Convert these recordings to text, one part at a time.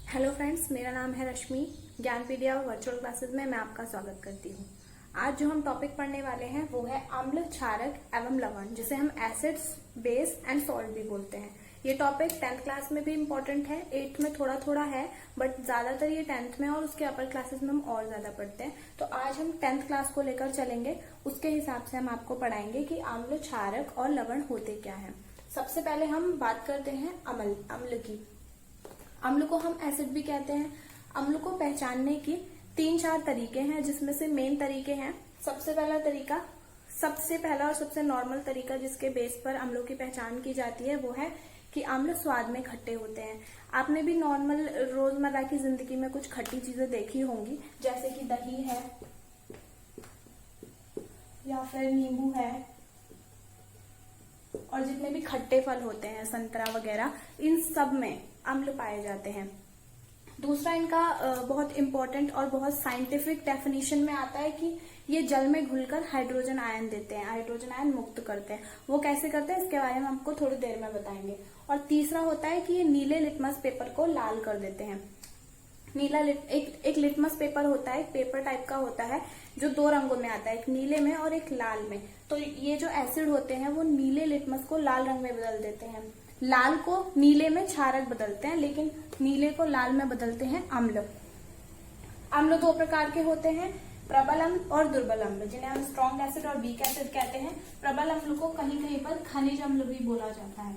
Hello friends, मेरा नाम है रश्मि। ज्ञानपीडिया वर्चुअल क्लासेस में मैं आपका स्वागत करती हूँ। आज जो हम टॉपिक पढ़ने वाले हैं वो है अम्ल, क्षारक एवं लवण, जिसे हम एसिड्स, बेस एंड सॉल्ट भी बोलते हैं। ये टॉपिक 10th क्लास में भी इम्पोर्टेंट है, 8th में थोड़ा थोड़ा है, बट ज्यादातर ये 10th में और उसके अपर क्लासेस में हम और ज्यादा पढ़ते हैं। तो आज हम 10th क्लास को लेकर चलेंगे, उसके हिसाब से हम आपको पढ़ाएंगे कि अम्ल, क्षारक और लवण होते क्या है। सबसे पहले हम बात करते हैं अम्ल की। अम्ल को हम एसिड भी कहते हैं। अम्ल को पहचानने की 3-4 तरीके हैं, जिसमें से मेन तरीके हैं। सबसे पहला और सबसे नॉर्मल तरीका जिसके बेस पर अम्लों की पहचान की जाती है वो है कि अम्ल स्वाद में खट्टे होते हैं। आपने भी नॉर्मल रोजमर्रा की जिंदगी में कुछ खट्टी चीजें देखी होंगी, जैसे कि दही है या फिर नींबू है, और जितने भी खट्टे फल होते हैं, संतरा वगैरह, इन सब में अम्ल पाए जाते हैं। दूसरा इनका बहुत इंपॉर्टेंट और बहुत साइंटिफिक डेफिनेशन में आता है कि ये जल में घुलकर हाइड्रोजन आयन देते हैं, हाइड्रोजन आयन मुक्त करते हैं। वो कैसे करते हैं इसके बारे में आपको थोड़ी देर में बताएंगे। और तीसरा होता है कि ये नीले लिटमस पेपर को लाल कर देते हैं। एक लिटमस पेपर होता है, एक पेपर टाइप का होता है जो 2 रंगों में आता है, एक नीले में और एक लाल में। तो ये जो एसिड होते हैं वो नीले लिटमस को लाल रंग में बदल देते हैं। लाल को नीले में क्षारक बदलते हैं, लेकिन नीले को लाल में बदलते हैं अम्ल। अम्ल 2 प्रकार के होते हैं, प्रबल अम्ल और दुर्बल अम्ल, जिन्हें हम स्ट्रॉन्ग एसिड और वीक एसिड कहते हैं। प्रबल अम्ल को कहीं कहीं पर खनिज अम्ल भी बोला जाता है।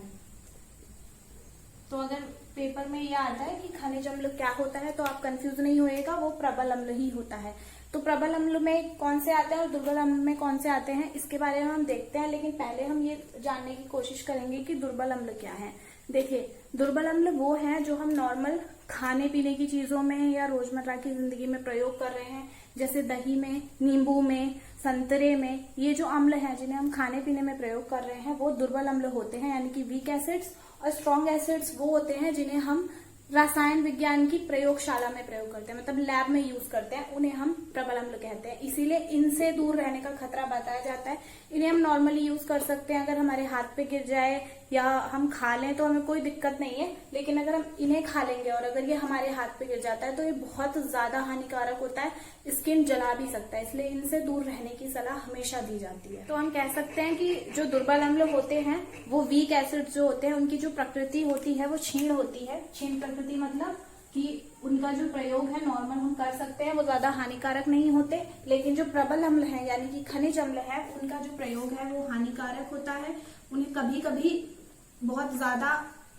तो अगर पेपर में ये आता है कि खनिज अम्ल क्या होता है तो आप कंफ्यूज नहीं होएगा, वो प्रबल अम्ल ही होता है। तो प्रबल अम्ल में कौन से आते हैं और दुर्बल अम्ल में कौन से आते हैं, इसके बारे में हम देखते हैं। लेकिन पहले हम ये जानने की कोशिश करेंगे कि दुर्बल अम्ल क्या है। देखिए, दुर्बल अम्ल वो है जो हम नॉर्मल खाने पीने की चीजों में या रोजमर्रा की जिंदगी में प्रयोग कर रहे हैं, जैसे दही में, नींबू में, संतरे में। ये जो अम्ल है जिन्हें हम खाने पीने में प्रयोग कर रहे हैं वो दुर्बल अम्ल होते हैं, यानी कि वीक एसिड्स। और स्ट्रॉन्ग एसिड्स वो होते हैं जिन्हें हम रसायन विज्ञान की प्रयोगशाला में प्रयोग करते हैं, मतलब लैब में यूज करते हैं, उन्हें हम प्रबल अम्ल कहते हैं। इसीलिए इनसे दूर रहने का खतरा बताया जाता है। इन्हें हम नॉर्मली यूज कर सकते हैं, अगर हमारे हाथ पे गिर जाए या हम खा लें तो हमें कोई दिक्कत नहीं है। लेकिन अगर हम इन्हें खा लेंगे और अगर ये हमारे हाथ पे गिर जाता है तो ये बहुत ज्यादा हानिकारक होता है, स्किन जला भी सकता है। इसलिए इनसे दूर रहने की सलाह हमेशा दी जाती है। तो हम कह सकते हैं कि जो दुर्बल अम्ल होते हैं वो वीक एसिड जो होते हैं, उनकी जो प्रकृति होती है वो क्षीण होती है। क्षीण प्रकृति मतलब कि उनका जो प्रयोग है नॉर्मल हम कर सकते हैं, वो ज्यादा हानिकारक नहीं होते। लेकिन जो प्रबल अम्ल है यानी कि खनिज अम्ल है, उनका जो प्रयोग है वो हानिकारक होता है। उन्हें कभी कभी बहुत ज्यादा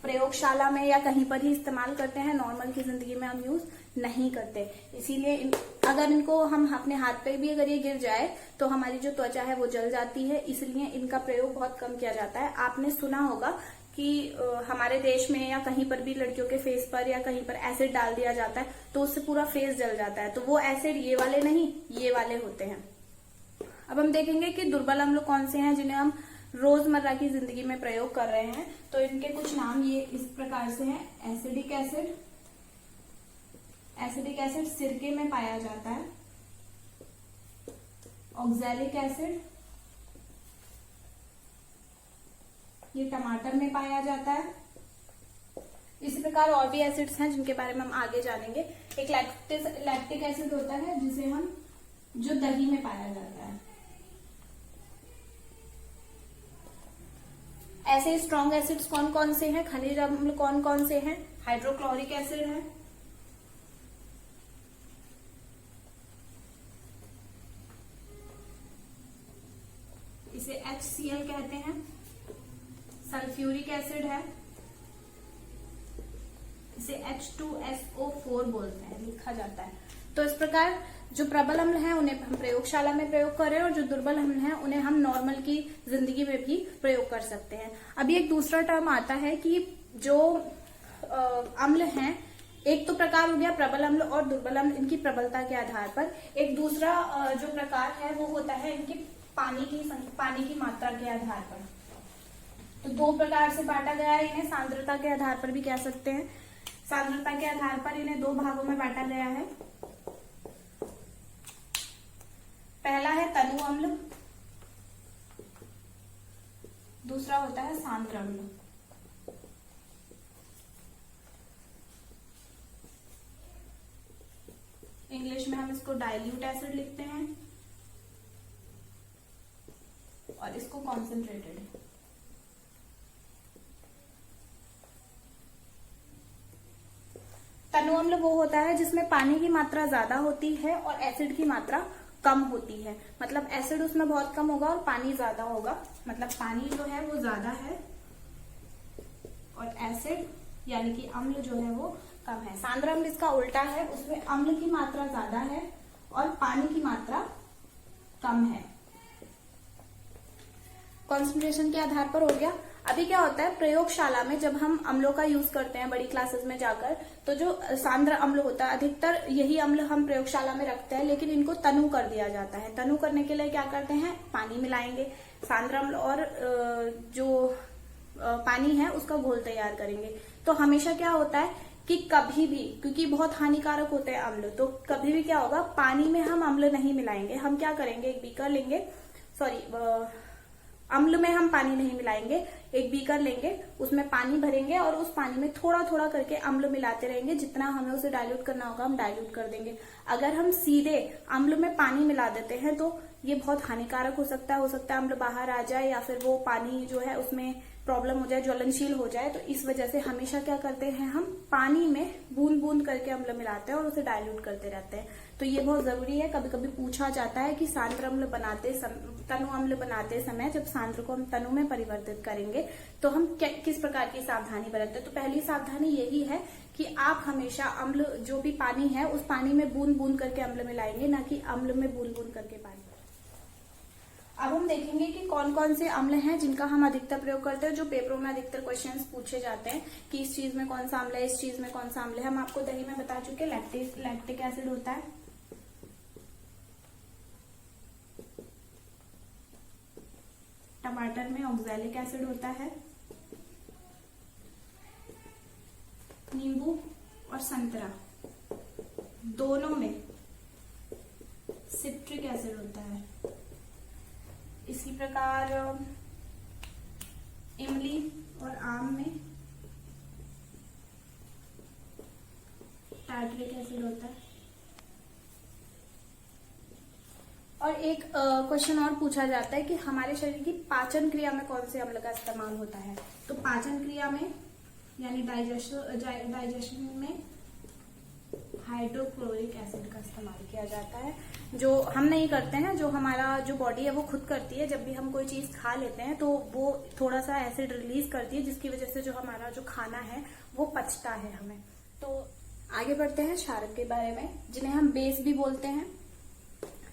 प्रयोगशाला में या कहीं पर ही इस्तेमाल करते हैं, नॉर्मल की जिंदगी में हम यूज नहीं करते। इसीलिए अगर इनको हम अपने हाथ पे भी अगर ये गिर जाए तो हमारी जो त्वचा है वो जल जाती है, इसलिए इनका प्रयोग बहुत कम किया जाता है। आपने सुना होगा कि हमारे देश में या कहीं पर भी लड़कियों के फेस पर या कहीं पर एसिड डाल दिया जाता है तो उससे पूरा फेस जल जाता है। तो वो एसिड ये वाले नहीं, ये वाले होते हैं। अब हम देखेंगे कि दुर्बल अम्ल कौन से हैं जिन्हें हम रोजमर्रा की जिंदगी में प्रयोग कर रहे हैं। तो इनके कुछ नाम ये इस प्रकार से हैं। एसिडिक एसिड, एसिडिक एसिड सिरके में पाया जाता है। ऑक्सैलिक एसिड ये टमाटर में पाया जाता है। इसी प्रकार और भी एसिड्स हैं जिनके बारे में हम आगे जानेंगे। एक लैक्टिक एसिड होता है जिसे हम जो दही में पाया जाता है। ऐसे स्ट्रॉन्ग एसिड्स कौन कौन से हैं, खनिज अम्ल कौन कौन से हैं। हाइड्रोक्लोरिक एसिड है, इसे HCl कहते हैं। सल्फ्यूरिक एसिड है, इसे H2SO4 बोलते हैं, लिखा जाता है। तो इस प्रकार जो प्रबल अम्ल हैं उन्हें हम प्रयोगशाला में प्रयोग कर रहे हैं और जो दुर्बल अम्ल हैं उन्हें हम नॉर्मल की जिंदगी में भी प्रयोग कर सकते हैं। अभी एक दूसरा टर्म आता है कि जो अम्ल हैं, एक तो प्रकार हो गया प्रबल अम्ल और दुर्बल अम्ल, इनकी प्रबलता के आधार पर। एक दूसरा जो प्रकार है वो होता है इनकी पानी की मात्रा के आधार पर। तो 2 प्रकार से बांटा गया है इन्हें, सांद्रता के आधार पर भी कह सकते हैं। सांद्रता के आधार पर इन्हें 2 भागों में बांटा गया है। पहला है तनु अम्ल, दूसरा होता है सांद्र अम्ल। में हम इसको डाइल्यूट एसिड लिखते हैं और इसको कॉन्सेंट्रेटेड। तनु अम्ल वो होता है जिसमें पानी की मात्रा ज्यादा होती है और एसिड की मात्रा कम होती है। मतलब एसिड उसमें बहुत कम होगा और पानी ज्यादा होगा। मतलब पानी जो है वो ज्यादा है और एसिड यानी कि अम्ल जो है वो कम है। सांद्र अम्ल इसका उल्टा है, उसमें अम्ल की मात्रा ज्यादा है और पानी की मात्रा कम है। कॉन्सेंट्रेशन के आधार पर हो गया। अभी क्या होता है प्रयोगशाला में जब हम अम्लों का यूज करते हैं बड़ी क्लासेस में जाकर, तो जो सांद्र अम्ल होता है अधिकतर यही अम्ल हम प्रयोगशाला में रखते हैं, लेकिन इनको तनु कर दिया जाता है। तनु करने के लिए क्या करते हैं, पानी मिलाएंगे, सांद्र अम्ल और जो पानी है उसका घोल तैयार करेंगे। तो हमेशा क्या होता है कि कभी भी, क्योंकि बहुत हानिकारक होते हैं अम्ल, तो कभी भी क्या होगा पानी में हम अम्ल नहीं मिलाएंगे। हम क्या करेंगे, एक बीकर लेंगे, अम्ल में हम पानी नहीं मिलाएंगे, एक बीकर लेंगे, उसमें पानी भरेंगे और उस पानी में थोड़ा थोड़ा करके अम्ल मिलाते रहेंगे। जितना हमें उसे डाइल्यूट करना होगा हम डाइल्यूट कर देंगे। अगर हम सीधे अम्ल में पानी मिला देते हैं तो ये बहुत हानिकारक हो सकता है अम्ल बाहर आ जाए या फिर वो पानी जो है उसमें प्रॉब्लम हो जाए, ज्वलनशील हो जाए। तो इस वजह से हमेशा क्या करते हैं, हम पानी में बूंद बूंद करके अम्ल मिलाते हैं और उसे डाइल्यूट करते रहते हैं। तो ये बहुत जरूरी है। कभी कभी पूछा जाता है कि सांद्र अम्ल तनु अम्ल बनाते समय जब सांद्र को हम तनु में परिवर्तित करेंगे तो हम किस प्रकार की सावधानी बरतते हैं। तो पहली सावधानी यही है कि आप हमेशा अम्ल जो भी पानी है उस पानी में बूंद बूंद करके अम्ल मिलाएंगे, ना कि अम्ल में बूंद बूंद करके पानी। अब हम देखेंगे कि कौन कौन से अम्ल हैं जिनका हम अधिकतर प्रयोग करते हैं। जो पेपरों में अधिकतर क्वेश्चंस पूछे जाते हैं कि इस चीज में कौन सा अम्ल है, इस चीज में कौन सा अम्ल है। हम आपको दही में बता चुके, लैक्टिक एसिड होता है, टमाटर में ऑक्सैलिक एसिड होता है, नींबू और संतरा दोनों में सिट्रिक एसिड होता है। इसी प्रकार इमली और आम में टार्टरिक एसिड होता है। और एक क्वेश्चन और पूछा जाता है कि हमारे शरीर की पाचन क्रिया में कौन से अम्ल का इस्तेमाल होता है। तो पाचन क्रिया में यानी डाइजेशन में हाइड्रोक्लोरिक एसिड का इस्तेमाल किया जाता है, जो हम नहीं करते हैं, जो हमारा जो बॉडी है वो खुद करती है। जब भी हम कोई चीज खा लेते हैं तो वो थोड़ा सा एसिड रिलीज करती है, जिसकी वजह से जो हमारा जो खाना है वो पचता है हमें। तो आगे बढ़ते हैं क्षारक के बारे में, जिन्हें हम बेस भी बोलते हैं।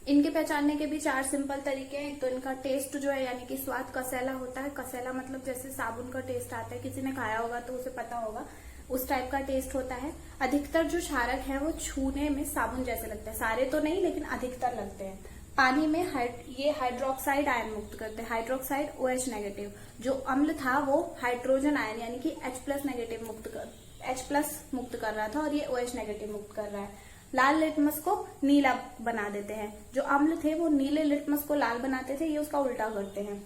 इनके पहचानने के भी 4 सिंपल तरीके हैं। तो इनका टेस्ट जो है यानी कि स्वाद कसैला होता है। कसैला मतलब जैसे साबुन का टेस्ट आता है, किसी ने खाया होगा तो उसे पता होगा, उस टाइप का टेस्ट होता है। अधिकतर जो क्षारक है वो छूने में साबुन जैसे लगते हैं, सारे तो नहीं लेकिन अधिकतर लगते हैं। पानी में ये हाइड्रोक्साइड आयन मुक्त करते हैं, हाइड्रोक्साइड OH नेगेटिव। जो अम्ल था वो हाइड्रोजन आयन यानी कि H+ नेगेटिव मुक्त कर रहा था और ये OH नेगेटिव मुक्त कर रहा है। लाल लिटमस को नीला बना देते हैं। जो अम्ल थे वो नीले लिटमस को लाल बनाते थे, ये उसका उल्टा करते हैं।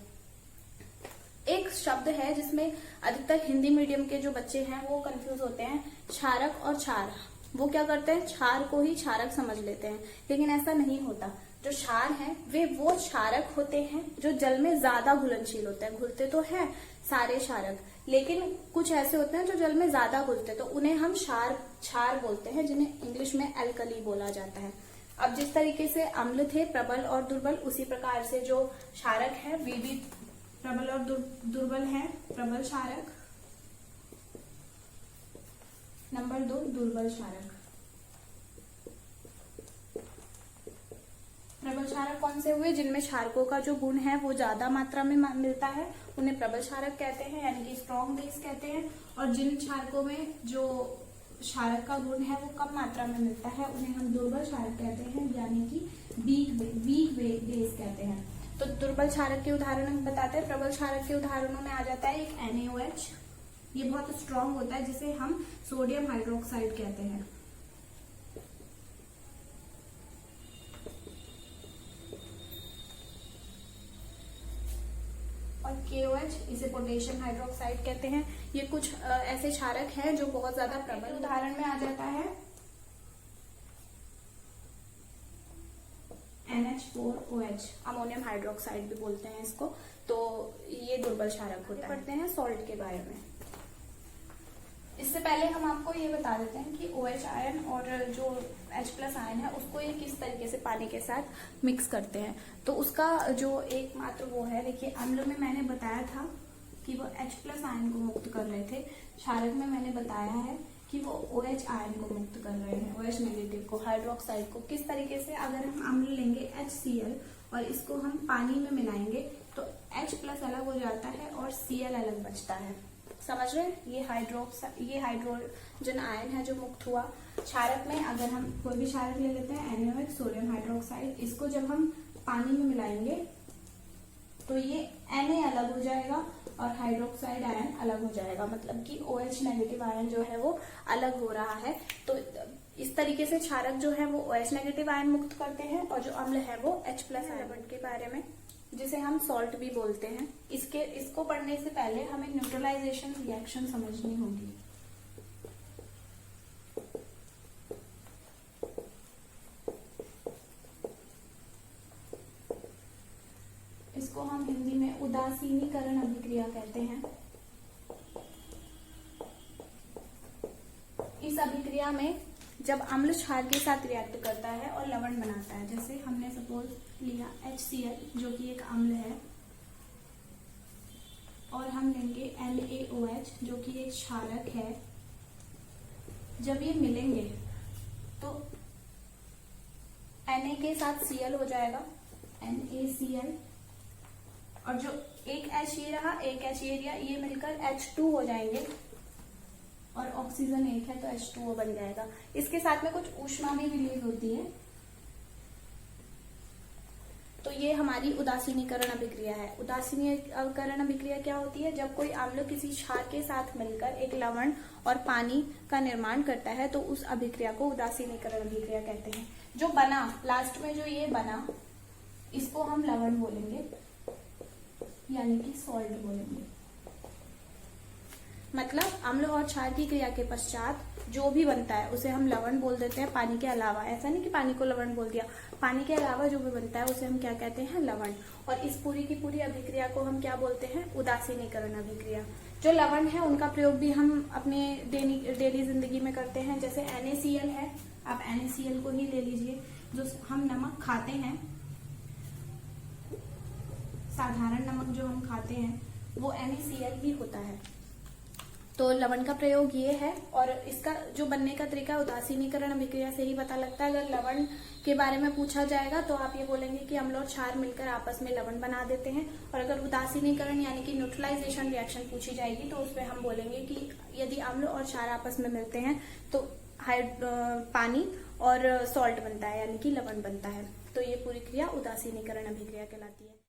एक शब्द है जिसमें अधिकतर हिंदी मीडियम के जो बच्चे हैं वो कंफ्यूज होते हैं, क्षारक और क्षार। वो क्या करते हैं, क्षार को ही क्षारक समझ लेते हैं, लेकिन ऐसा नहीं होता। जो क्षार हैं वे वो क्षारक होते हैं जो जल में ज्यादा घुलनशील होते हैं। घुलते तो हैं सारे क्षारक, लेकिन कुछ ऐसे होते हैं जो जल में ज्यादा घुलते हैं, तो उन्हें हम क्षार बोलते हैं, जिन्हें इंग्लिश में एल्कली बोला जाता है। अब जिस तरीके से अम्ल थे प्रबल और दुर्बल, उसी प्रकार से जो क्षारक है वे भी प्रबल और दुर्बल है। प्रबल क्षारक, नंबर 2 दुर्बल क्षारक। प्रबल क्षारक कौन से हुए, जिनमें क्षारकों का जो गुण है वो ज्यादा मात्रा में मिलता है, उन्हें प्रबल क्षारक कहते हैं, यानी कि स्ट्रॉन्ग बेस कहते हैं। और जिन क्षारकों में जो क्षारक का गुण है वो कम मात्रा में मिलता है, उन्हें हम दुर्बल क्षारक कहते हैं, यानी कि वीक बेस कहते हैं। तो दुर्बल क्षारक के उदाहरण बताते हैं। प्रबल क्षारक के उदाहरणों में आ जाता है एक NaOH, ये बहुत स्ट्रॉन्ग होता है, जिसे हम सोडियम हाइड्रोक्साइड कहते हैं। और KOH, इसे पोटेशियम हाइड्रोक्साइड कहते हैं। ये कुछ ऐसे क्षारक हैं जो बहुत ज्यादा प्रबल। उदाहरण में आ जाता है H4OH, अमोनियम हाइड्रोक्साइड भी बोलते हैं इसको। तो ये दुर्बल क्षारक होता है। पढ़ते हैं सॉल्ट के बारे में। इससे पहले हम आपको ये बता देते हैं कि OH आयन और जो H+ आयन है उसको ये किस तरीके से पानी के साथ मिक्स करते हैं। तो उसका जो एकमात्र वो है, देखिए अम्ल में मैंने बताया था कि वो H+ आयन को मुक्त कर रहे थे, क्षारक में मैंने बताया है कि वो OH आयन को मुक्त कर रहे हैं, OH नेगेटिव को, हाइड्रोक्साइड को। किस तरीके से, अगर हम अम्ल लेंगे HCl और इसको हम पानी में मिलाएंगे तो H+ अलग हो जाता है और Cl अलग बचता है। समझ रहे हैं? ये हाइड्रोजन आयन है जो मुक्त हुआ। क्षारक में अगर हम कोई भी क्षारक ले लेते हैं, NaOH, सोडियम हाइड्रोक्साइड, इसको जब हम पानी में मिलाएंगे तो ये Na अलग हो जाएगा और हाइड्रोक्साइड आयन अलग हो जाएगा, मतलब कि OH नेगेटिव आयन जो है वो अलग हो रहा है। तो इस तरीके से क्षारक जो है वो OH नेगेटिव आयन मुक्त करते हैं और जो अम्ल है वो H+ आयन के बारे में, जिसे हम सॉल्ट भी बोलते हैं। इसको पढ़ने से पहले हमें न्यूट्रलाइजेशन रिएक्शन समझनी होगी। इसको हम हिंदी में उदासीनीकरण अभिक्रिया कहते हैं। इस अभिक्रिया में जब अम्ल क्षार के साथ रिएक्ट करता है और लवण बनाता है, जैसे हमने सपोज लिया HCl जो कि एक अम्ल है, और हम लेंगे NaOH जो कि एक क्षारक है। जब ये मिलेंगे तो Na के साथ Cl हो जाएगा, NaCl, और जो एक H ये रहा, एक H ये दिया, ये मिलकर H2 हो जाएंगे और ऑक्सीजन एक है तो H2O बन जाएगा। इसके साथ में कुछ ऊष्मा भी रिलीज होती है। तो ये हमारी उदासीनीकरण अभिक्रिया है। उदासीनीकरण अभिक्रिया क्या होती है? जब कोई अम्ल किसी क्षार के साथ मिलकर एक लवण और पानी का निर्माण करता है तो उस अभिक्रिया को उदासीनीकरण अभिक्रिया कहते हैं। जो बना लास्ट में, जो ये बना, इसको हम लवण बोलेंगे, यानी कि सॉल्ट बोलेंगे। मतलब अम्ल और क्षार की क्रिया के पश्चात जो भी बनता है उसे हम लवण बोल देते हैं, पानी के अलावा। ऐसा नहीं कि पानी को लवण बोल दिया, पानी के अलावा जो भी बनता है उसे हम क्या कहते हैं? लवण। और इस पूरी की पूरी अभिक्रिया को हम क्या बोलते हैं? उदासीनीकरण अभिक्रिया। जो लवण है उनका प्रयोग भी हम अपने डेली जिंदगी में करते हैं। जैसे NaCl है, आप NaCl को ही ले लीजिए। जो हम नमक खाते हैं, साधारण नमक जो हम खाते हैं वो NaCl ही होता है। तो लवण का प्रयोग ये है, और इसका जो बनने का तरीका उदासीनीकरण अभिक्रिया से ही पता लगता है। अगर लवण के बारे में पूछा जाएगा तो आप ये बोलेंगे कि अम्ल और क्षार मिलकर आपस में लवण बना देते हैं। और अगर उदासीनीकरण यानी कि न्यूट्रलाइजेशन रिएक्शन पूछी जाएगी तो उसमें हम बोलेंगे कि यदि अम्ल और क्षार आपस में मिलते हैं तो पानी और सॉल्ट बनता है, यानी कि लवण बनता है। तो ये पूरी क्रिया उदासीनीकरण अभिक्रिया कहलाती है।